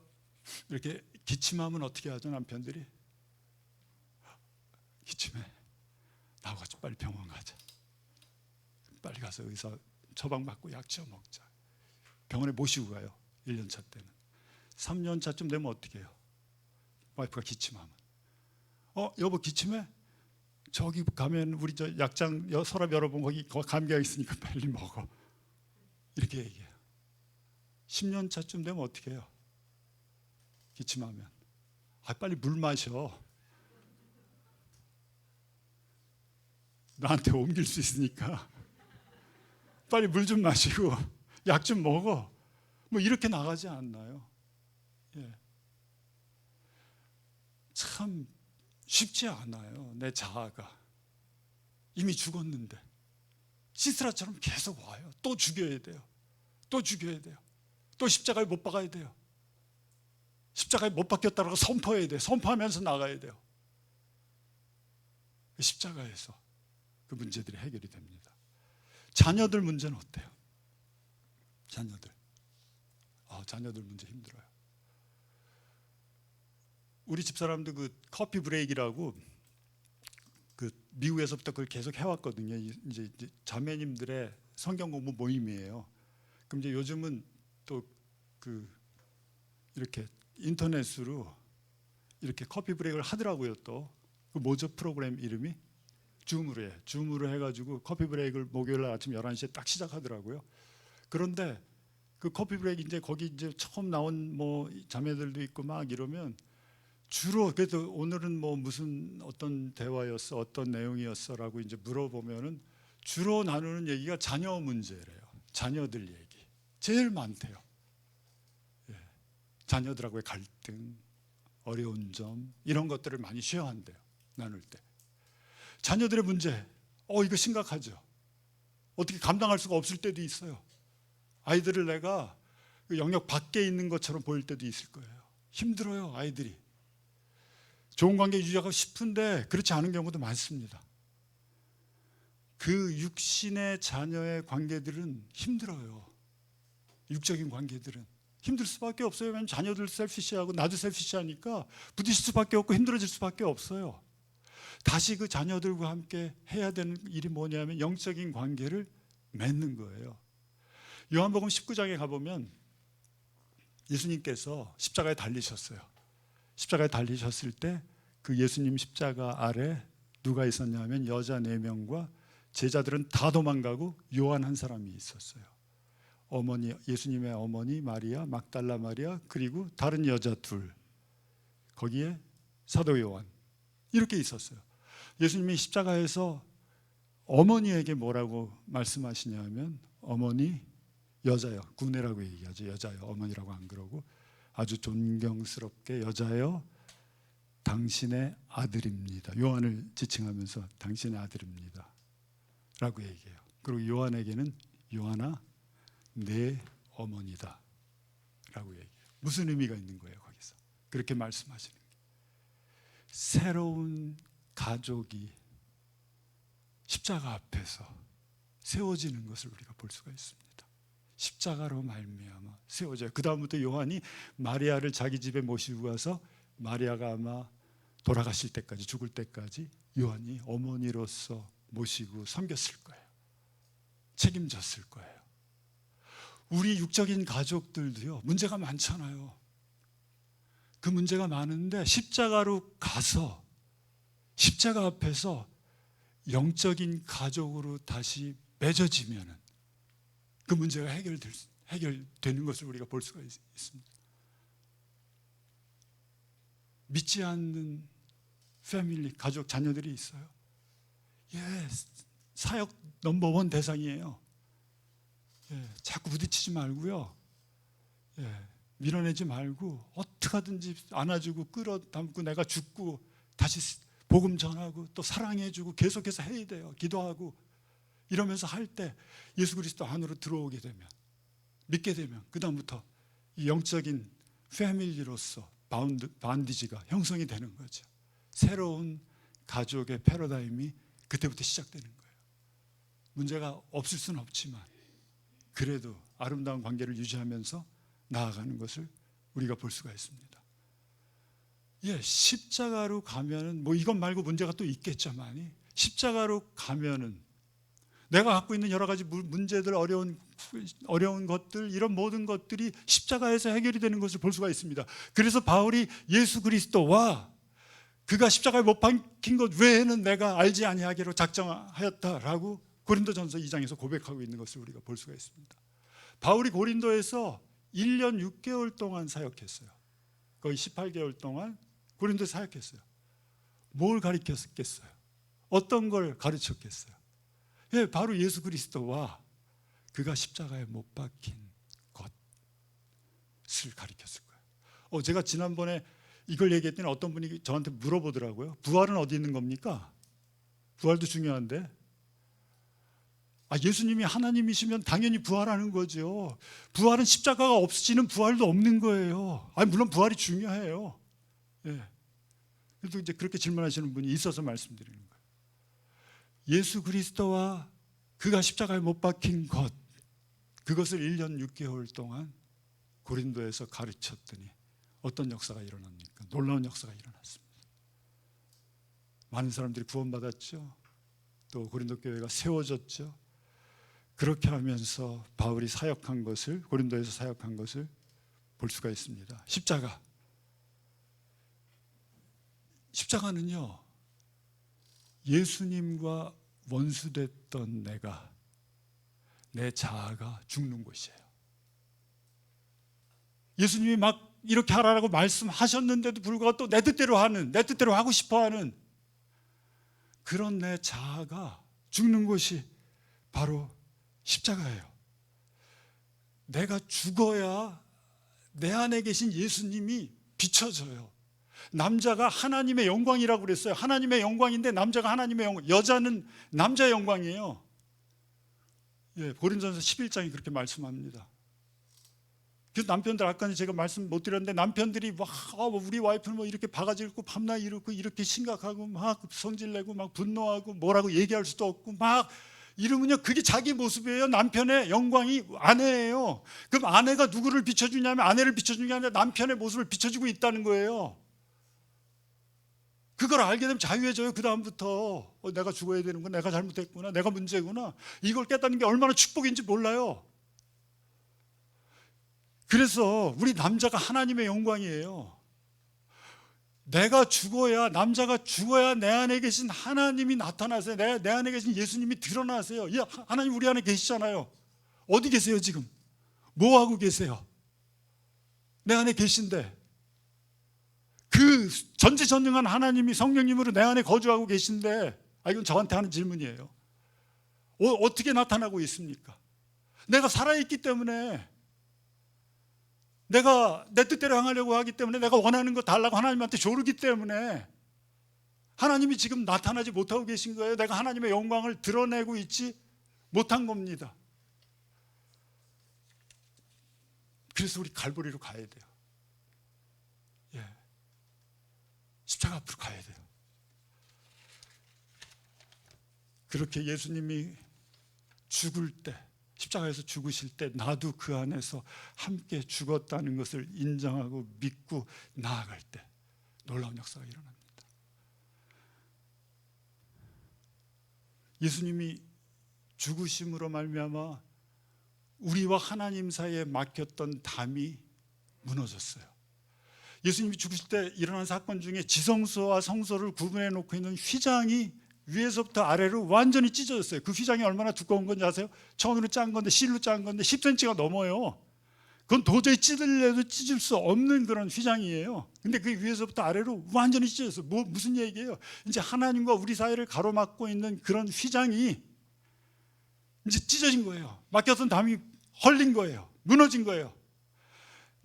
이렇게 기침하면 어떻게 하죠? 남편들이 기침해. 나하고 같이 빨리 병원 가자. 빨리 가서 의사 처방 받고 약 지어 먹자. 병원에 모시고 가요. 1년 차 때는. 3년 차쯤 되면 어떻게 해요? 와이프가 기침하면 여보 기침해? 저기 가면 우리 저 약장 서랍 열어보면 거기 감기약 있으니까 빨리 먹어. 이렇게 얘기해요. 10년 차쯤 되면 어떻게 해요? 기침하면 빨리 물 마셔. 나한테 옮길 수 있으니까 빨리 물 좀 마시고 약 좀 먹어. 뭐 이렇게 나가지 않나요? 예. 참 쉽지 않아요. 내 자아가 이미 죽었는데 시스라처럼 계속 와요. 또 죽여야 돼요. 또 죽여야 돼요. 또 십자가에 못 박아야 돼요. 십자가에 못 박혔다고 선포해야 돼요. 선포하면서 나가야 돼요. 십자가에서 그 문제들이 해결이 됩니다. 자녀들 문제는 어때요? 자녀들 문제 힘들어요. 우리 집사람도 그 커피 브레이크라고 그 미국에서부터 그걸 계속 해왔거든요. 이제 자매님들의 성경 공부 모임이에요. 그럼 이제 요즘은 또 그 이렇게 인터넷으로 이렇게 커피 브레이크를 하더라고요. 또 그 뭐죠? 프로그램 이름이 줌으로 해가지고 커피 브레이크를 목요일 아침 11시에 딱 시작하더라고요. 그런데 그 커피 브레이크 이제 거기 이제 처음 나온 뭐 자매들도 있고 막 이러면 주로 그래도 오늘은 뭐 무슨 어떤 대화였어, 어떤 내용이었어라고 이제 물어보면은 주로 나누는 얘기가 자녀 문제래요. 자녀들 얘기 제일 많대요. 예. 자녀들하고의 갈등, 어려운 점 이런 것들을 많이 쉐어한대요. 나눌 때 자녀들의 문제, 이거 심각하죠. 어떻게 감당할 수가 없을 때도 있어요. 아이들을 내가 그 영역 밖에 있는 것처럼 보일 때도 있을 거예요. 힘들어요. 아이들이 좋은 관계 유지하고 싶은데 그렇지 않은 경우도 많습니다. 그 육신의 자녀의 관계들은 힘들어요. 육적인 관계들은 힘들 수밖에 없어요. 왜냐하면 자녀들 셀피시하고 나도 셀피시하니까 부딪힐 수밖에 없고 힘들어질 수밖에 없어요. 다시 그 자녀들과 함께 해야 되는 일이 뭐냐면 영적인 관계를 맺는 거예요. 요한복음 19장에 가보면 예수님께서 십자가에 달리셨어요. 십자가에 달리셨을 때 그 예수님 십자가 아래 누가 있었냐면 여자 4명과 제자들은 다 도망가고 요한 한 사람이 있었어요. 어머니, 예수님의 어머니 마리아, 막달라 마리아, 그리고 다른 여자 2, 거기에 사도 요한, 이렇게 있었어요. 예수님이 십자가에서 어머니에게 뭐라고 말씀하시냐면 어머니, 여자여, 구내라고 얘기하죠. 여자여, 어머니라고 안 그러고 아주 존경스럽게 여자여, 당신의 아들입니다. 요한을 지칭하면서 당신의 아들입니다 라고 얘기해요. 그리고 요한에게는 요한아, 내 어머니다 라고 얘기해요. 무슨 의미가 있는 거예요? 거기서 그렇게 말씀하시는 게 새로운 가족이 십자가 앞에서 세워지는 것을 우리가 볼 수가 있습니다. 십자가로 말미암아 세워져요. 그 다음부터 요한이 마리아를 자기 집에 모시고 가서 마리아가 아마 돌아가실 때까지, 죽을 때까지 요한이 어머니로서 모시고 섬겼을 거예요. 책임졌을 거예요. 우리 육적인 가족들도요, 문제가 많잖아요. 그 문제가 많은데 십자가로 가서 십자가 앞에서 영적인 가족으로 다시 맺어지면은 그 문제가 해결되는 것을 우리가 볼 수가 있습니다. 믿지 않는 패밀리, 가족, 자녀들이 있어요. 사역 넘버원 대상이에요. 자꾸 부딪히지 말고요. 밀어내지 말고 어떻게 하든지 안아주고 끌어담고 내가 죽고 다시 복음 전하고 또 사랑해주고 계속해서 해야 돼요. 기도하고 이러면서 할 때 예수 그리스도 안으로 들어오게 되면, 믿게 되면 그 다음부터 이 영적인 패밀리로서 반디지가 형성이 되는 거죠. 새로운 가족의 패러다임이 그때부터 시작되는 거예요. 문제가 없을 수는 없지만 그래도 아름다운 관계를 유지하면서 나아가는 것을 우리가 볼 수가 있습니다. 십자가로 가면은 뭐 이것 말고 문제가 또 있겠지만 십자가로 가면은 내가 갖고 있는 여러 가지 문제들, 어려운 것들, 이런 모든 것들이 십자가에서 해결이 되는 것을 볼 수가 있습니다. 그래서 바울이 예수 그리스도와 그가 십자가에 못 박힌 것 외에는 내가 알지 아니하기로 작정하였다라고 고린도전서 2장에서 고백하고 있는 것을 우리가 볼 수가 있습니다. 바울이 고린도에서 1년 6개월 동안 사역했어요. 거의 18개월 동안 고린도에 사역했어요. 뭘 가르쳤겠어요? 어떤 걸 가르쳤겠어요? 바로 예수 그리스도와 그가 십자가에 못 박힌 것을 가르쳤을 거예요. 제가 지난번에 이걸 얘기했더니 어떤 분이 저한테 물어보더라고요. 부활은 어디 있는 겁니까? 부활도 중요한데 예수님이 하나님이시면 당연히 부활하는 거죠. 부활은 십자가가 없어지는 부활도 없는 거예요. 물론 부활이 중요해요. 예. 그래도 이제 그렇게 질문하시는 분이 있어서 말씀드리는 거예요. 예수 그리스도와 그가 십자가에 못 박힌 것, 그것을 1년 6개월 동안 고린도에서 가르쳤더니 어떤 역사가 일어납니까? 놀라운 역사가 일어났습니다. 많은 사람들이 구원받았죠. 또 고린도 교회가 세워졌죠. 그렇게 하면서 바울이 사역한 것을, 고린도에서 사역한 것을 볼 수가 있습니다. 십자가는요, 예수님과 원수됐던 내 자아가 죽는 곳이에요. 예수님이 막 이렇게 하라고 말씀하셨는데도 불구하고 또 내 뜻대로 하고 싶어하는 그런 내 자아가 죽는 곳이 바로 십자가예요. 내가 죽어야 내 안에 계신 예수님이 비춰져요. 남자가 하나님의 영광이라고 그랬어요. 하나님의 영광인데 남자가 하나님의 영광, 여자는 남자의 영광이에요. 예, 고린도전서 11장이 그렇게 말씀합니다. 그 남편들, 아까 제가 말씀 못 드렸는데, 남편들이 우리 와이프는 이렇게 바가지 긁고 밤낮 이렇게 심각하고 막 성질내고 막 분노하고 뭐라고 얘기할 수도 없고 막 이러면요, 그게 자기 모습이에요. 남편의 영광이 아내예요. 그럼 아내가 누구를 비춰주냐면, 아내를 비춰주는 게 아니라 남편의 모습을 비춰주고 있다는 거예요. 그걸 알게 되면 자유해져요. 그 다음부터 내가 죽어야 되는구나, 내가 잘못했구나, 내가 문제구나, 이걸 깨닫는 게 얼마나 축복인지 몰라요. 그래서 우리 남자가 하나님의 영광이에요. 남자가 죽어야 내 안에 계신 하나님이 나타나세요. 내 안에 계신 예수님이 드러나세요. 하나님 우리 안에 계시잖아요. 어디 계세요 지금? 뭐 하고 계세요? 내 안에 계신데, 그 전지전능한 하나님이 성령님으로 내 안에 거주하고 계신데, 이건 저한테 하는 질문이에요. 어떻게 나타나고 있습니까? 내가 살아있기 때문에, 내가 내 뜻대로 행하려고 하기 때문에, 내가 원하는 거 달라고 하나님한테 조르기 때문에 하나님이 지금 나타나지 못하고 계신 거예요. 내가 하나님의 영광을 드러내고 있지 못한 겁니다. 그래서 우리 갈보리로 가야 돼요. 예. 십자가 앞으로 가야 돼요. 그렇게 예수님이 죽을 때, 십자가에서 죽으실 때 나도 그 안에서 함께 죽었다는 것을 인정하고 믿고 나아갈 때 놀라운 역사가 일어납니다. 예수님이 죽으심으로 말미암아 우리와 하나님 사이에 막혔던 담이 무너졌어요. 예수님이 죽으실 때 일어난 사건 중에 지성소와 성소를 구분해 놓고 있는 휘장이 위에서부터 아래로 완전히 찢어졌어요. 그 휘장이 얼마나 두꺼운 건지 아세요? 천으로 짠 건데, 실로 짠 건데 10cm가 넘어요. 그건 도저히 찢으려도 찢을 수 없는 그런 휘장이에요. 근데 그 위에서부터 아래로 완전히 찢어졌어요. 무슨 얘기예요? 이제 하나님과 우리 사이를 가로막고 있는 그런 휘장이 이제 찢어진 거예요. 막혔던 담이 헐린 거예요. 무너진 거예요.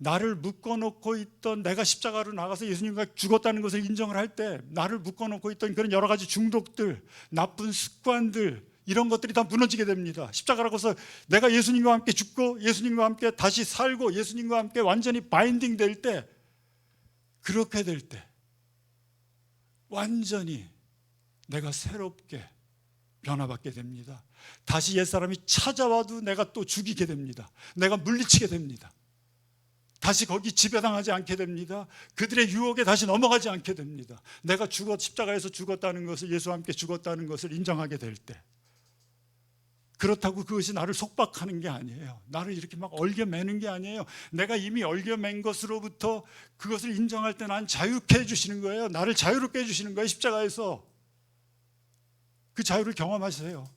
나를 묶어놓고 있던, 내가 십자가로 나가서 예수님과 죽었다는 것을 인정을 할 때 나를 묶어놓고 있던 그런 여러 가지 중독들, 나쁜 습관들, 이런 것들이 다 무너지게 됩니다. 십자가라고 해서 내가 예수님과 함께 죽고 예수님과 함께 다시 살고 예수님과 함께 완전히 바인딩 될 때, 그렇게 될 때 완전히 내가 새롭게 변화받게 됩니다. 다시 옛사람이 찾아와도 내가 또 죽이게 됩니다. 내가 물리치게 됩니다. 다시 거기 지배당하지 않게 됩니다. 그들의 유혹에 다시 넘어가지 않게 됩니다. 내가 십자가에서 죽었다는 것을, 예수와 함께 죽었다는 것을 인정하게 될 때, 그렇다고 그것이 나를 속박하는 게 아니에요. 나를 이렇게 막 얽어매는 게 아니에요. 내가 이미 얽어맨 것으로부터 그것을 인정할 때 난 자유케 해주시는 거예요. 나를 자유롭게 해주시는 거예요. 십자가에서 그 자유를 경험하세요.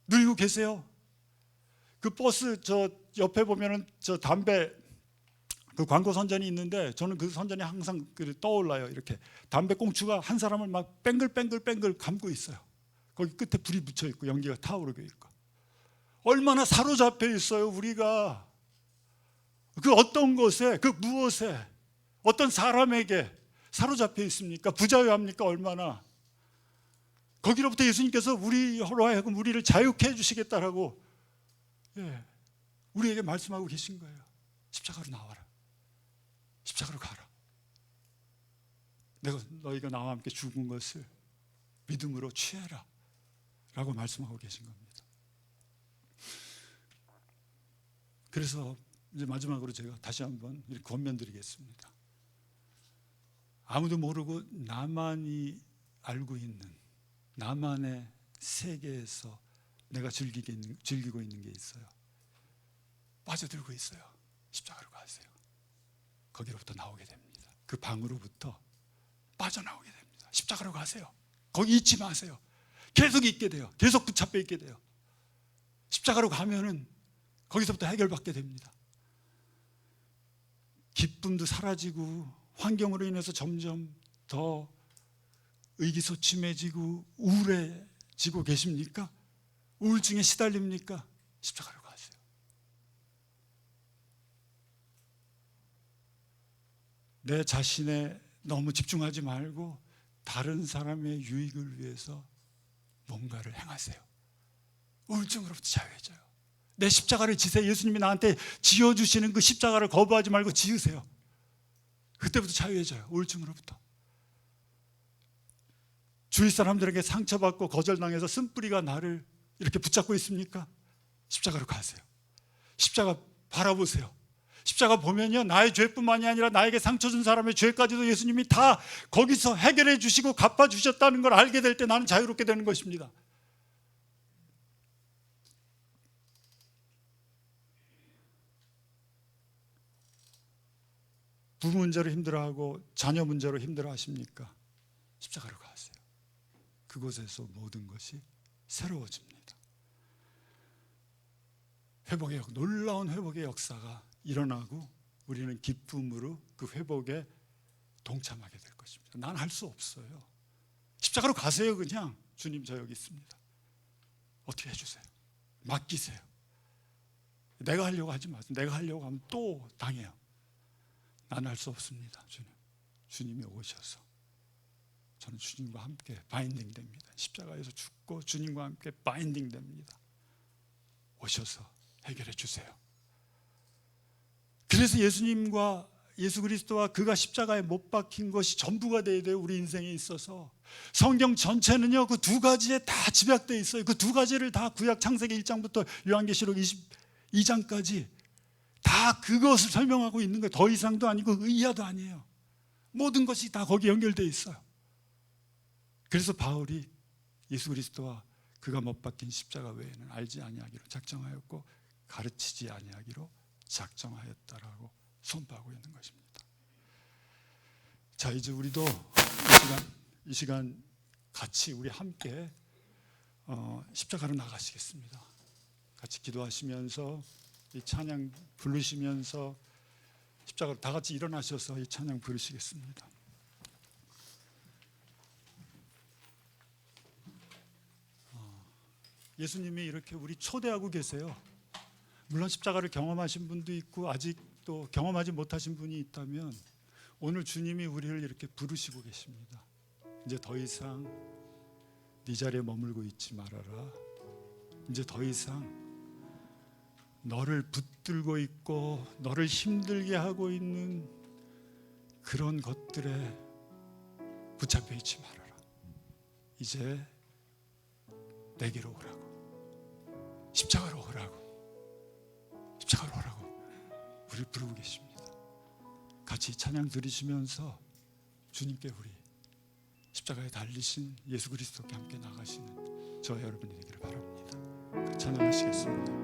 누리고 계세요. 그 버스 저 옆에 보면은 저 담배 그 광고 선전이 있는데, 저는 그 선전이 항상 떠올라요. 이렇게 담배 꽁초가 한 사람을 막 뱅글뱅글 감고 있어요. 거기 끝에 불이 붙여 있고 연기가 타오르고 있고. 얼마나 사로잡혀 있어요 우리가. 그 어떤 것에, 그 무엇에, 어떤 사람에게 사로잡혀 있습니까? 부자유합니까? 얼마나. 거기로부터 예수님께서 우리로 하여금 우리를 자유케 해주시겠다라고 우리에게 말씀하고 계신 거예요. 십자가로 나와라. 십자가로 가라. 너희가 나와 함께 죽은 것을 믿음으로 취해라 라고 말씀하고 계신 겁니다. 그래서 이제 마지막으로 제가 다시 한번 이렇게 권면드리겠습니다. 아무도 모르고 나만이 알고 있는 나만의 세계에서 내가 즐기고 있는 게 있어요. 빠져들고 있어요. 십자가로 가세요. 거기로부터 나오게 됩니다. 그 방으로부터 빠져나오게 됩니다. 십자가로 가세요. 거기 잊지 마세요. 계속 있게 돼요. 계속 붙잡혀 있게 돼요. 십자가로 가면은 거기서부터 해결받게 됩니다. 기쁨도 사라지고 환경으로 인해서 점점 더 의기소침해지고 우울해지고 계십니까? 우울증에 시달립니까? 십자가로 가세요. 내 자신에 너무 집중하지 말고 다른 사람의 유익을 위해서 뭔가를 행하세요. 우울증으로부터 자유해져요. 내 십자가를 지세요. 예수님이 나한테 지어주시는 그 십자가를 거부하지 말고 지으세요. 그때부터 자유해져요. 우울증으로부터. 주위 사람들에게 상처받고 거절당해서 쓴뿌리가 나를 이렇게 붙잡고 있습니까? 십자가로 가세요. 십자가 바라보세요. 십자가 보면요, 나의 죄뿐만이 아니라 나에게 상처 준 사람의 죄까지도 예수님이 다 거기서 해결해 주시고 갚아 주셨다는 걸 알게 될 때 나는 자유롭게 되는 것입니다. 부부 문제로 힘들어하고 자녀 문제로 힘들어하십니까? 십자가로 가세요. 그곳에서 모든 것이 새로워집니다. 놀라운 회복의 역사가 일어나고 우리는 기쁨으로 그 회복에 동참하게 될 것입니다. 난 할 수 없어요. 십자가로 가세요. 그냥 주님 저 여기 있습니다. 어떻게 해주세요. 맡기세요. 내가 하려고 하지 마세요. 내가 하려고 하면 또 당해요. 나는 할 수 없습니다. 주님이 오셔서 저는 주님과 함께 바인딩 됩니다. 십자가에서 죽고 주님과 함께 바인딩 됩니다. 오셔서 해결해 주세요. 그래서 예수님과 예수 그리스도와 그가 십자가에 못 박힌 것이 전부가 되어야 돼요. 우리 인생에 있어서. 성경 전체는요, 그 두 가지에 다 집약되어 있어요. 그 두 가지를 다 구약 창세기 1장부터 요한계시록 22장까지 다 그것을 설명하고 있는 거예요. 더 이상도 아니고 이하도 아니에요. 모든 것이 다 거기에 연결되어 있어요. 그래서 바울이 예수 그리스도와 그가 못 박힌 십자가 외에는 알지 아니하기로 작정하였고 가르치지 아니하기로 작정하였다라고 선포하고 있는 것입니다. 자, 이제 우리도 이 시간 같이 우리 함께 십자가로 나가시겠습니다. 같이 기도하시면서 이 찬양 부르시면서 십자가로 다 같이 일어나셔서 이 찬양 부르시겠습니다. 예수님이 이렇게 우리 초대하고 계세요. 물론 십자가를 경험하신 분도 있고 아직도 경험하지 못하신 분이 있다면 오늘 주님이 우리를 이렇게 부르시고 계십니다. 이제 더 이상 네 자리에 머물고 있지 말아라. 이제 더 이상 너를 붙들고 있고 너를 힘들게 하고 있는 그런 것들에 붙잡혀 있지 말아라. 이제 내게로 오라고. 십자가로 오라고. 십자가로 오라고 우리를 부르고 계십니다. 같이 찬양 드리시면서 주님께 우리 십자가에 달리신 예수 그리스도께 함께 나가시는 저와 여러분이 되기를 바랍니다. 찬양하시겠습니다.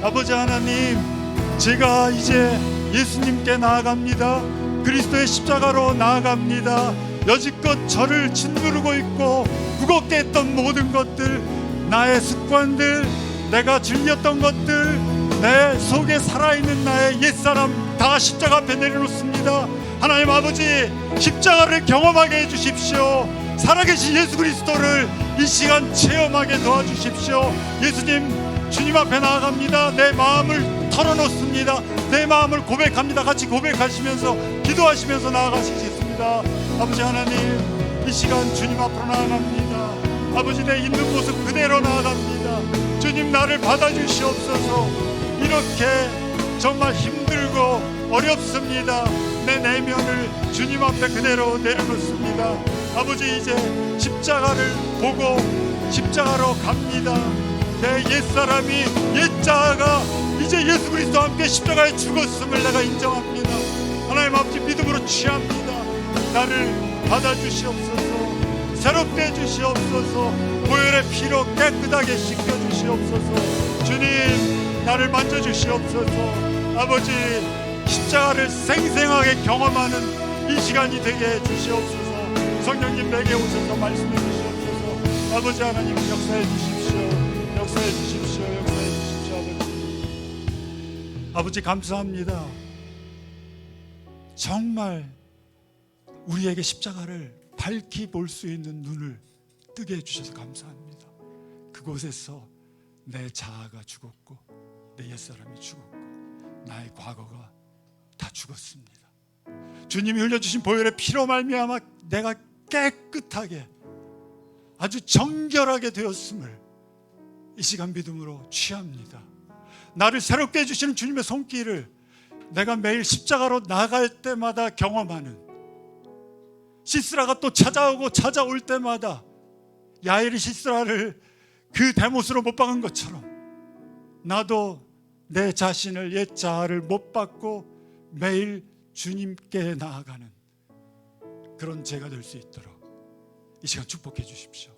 아버지 하나님, 제가 이제 예수님께 나아갑니다. 그리스도의 십자가로 나아갑니다. 여지껏 저를 짓누르고 있고 무겁게 했던 모든 것들, 나의 습관들, 내가 즐겼던 것들, 내 속에 살아있는 나의 옛사람 다 십자가 앞에 내려놓습니다. 하나님 아버지, 십자가를 경험하게 해주십시오. 살아계신 예수 그리스도를 이 시간 체험하게 도와주십시오. 예수님, 주님 앞에 나아갑니다. 내 마음을 털어놓습니다. 내 마음을 고백합니다. 같이 고백하시면서 기도하시면서 나아가시겠습니다. 아버지 하나님, 이 시간 주님 앞으로 나아갑니다. 아버지, 내 있는 모습 그대로 나아갑니다. 주님, 나를 받아주시옵소서. 이렇게 정말 힘들고 어렵습니다. 내 내면을 주님 앞에 그대로 내려놓습니다. 아버지, 이제 십자가를 보고 십자가로 갑니다. 내 옛사람이, 옛자아가 이제 예수 그리스도와 함께 십자가에 죽었음을 내가 인정합니다. 하나님 아버지, 믿음으로 취합니다. 나를 받아주시옵소서. 새롭게 해주시옵소서. 보혈의 피로 깨끗하게 씻겨주시옵소서. 주님, 나를 만져주시옵소서. 아버지, 십자가를 생생하게 경험하는 이 시간이 되게 해주시옵소서. 성령님, 내게 오셔서 말씀해 주시옵소서. 아버지 하나님, 역사해 주십시오. 역사해 주십시오. 역사해 주십시오. 아버지, 감사합니다. 정말 우리에게 십자가를 밝히 볼 수 있는 눈을 뜨게 해주셔서 감사합니다. 그곳에서 내 자아가 죽었고 내 옛사람이 죽었고 나의 과거가 다 죽었습니다. 주님이 흘려주신 보혈의 피로 말미암아 내가 깨끗하게, 아주 정결하게 되었음을 이 시간 믿음으로 취합니다. 나를 새롭게 해주시는 주님의 손길을 내가 매일 십자가로 나갈 때마다 경험하는, 시스라가 또 찾아오고 찾아올 때마다 야엘이 시스라를 그 대못으로 못 박은 것처럼 나도 내 자신을, 옛 자아를 못 박고 매일 주님께 나아가는 그런 제가 될 수 있도록 이 시간 축복해 주십시오.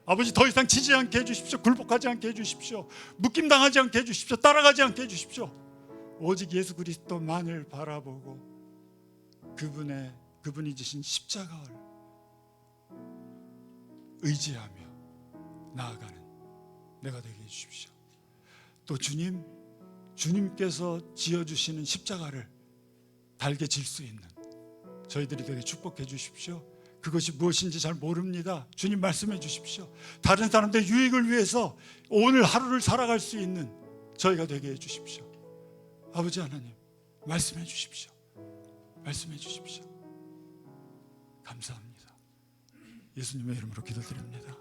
아버지, 더 이상 지지 않게 해주십시오. 굴복하지 않게 해주십시오. 묶임당하지 않게 해주십시오. 따라가지 않게 해주십시오. 오직 예수 그리스도만을 바라보고 그분이 지신 십자가를 의지하며 나아가는 내가 되게 해주십시오. 또 주님께서 지어주시는 십자가를 달게 질 수 있는 저희들이 되게 축복해 주십시오. 그것이 무엇인지 잘 모릅니다. 주님, 말씀해 주십시오. 다른 사람들의 유익을 위해서 오늘 하루를 살아갈 수 있는 저희가 되게 해 주십시오. 아버지 하나님, 말씀해 주십시오. 말씀해 주십시오. 감사합니다. 예수님의 이름으로 기도드립니다.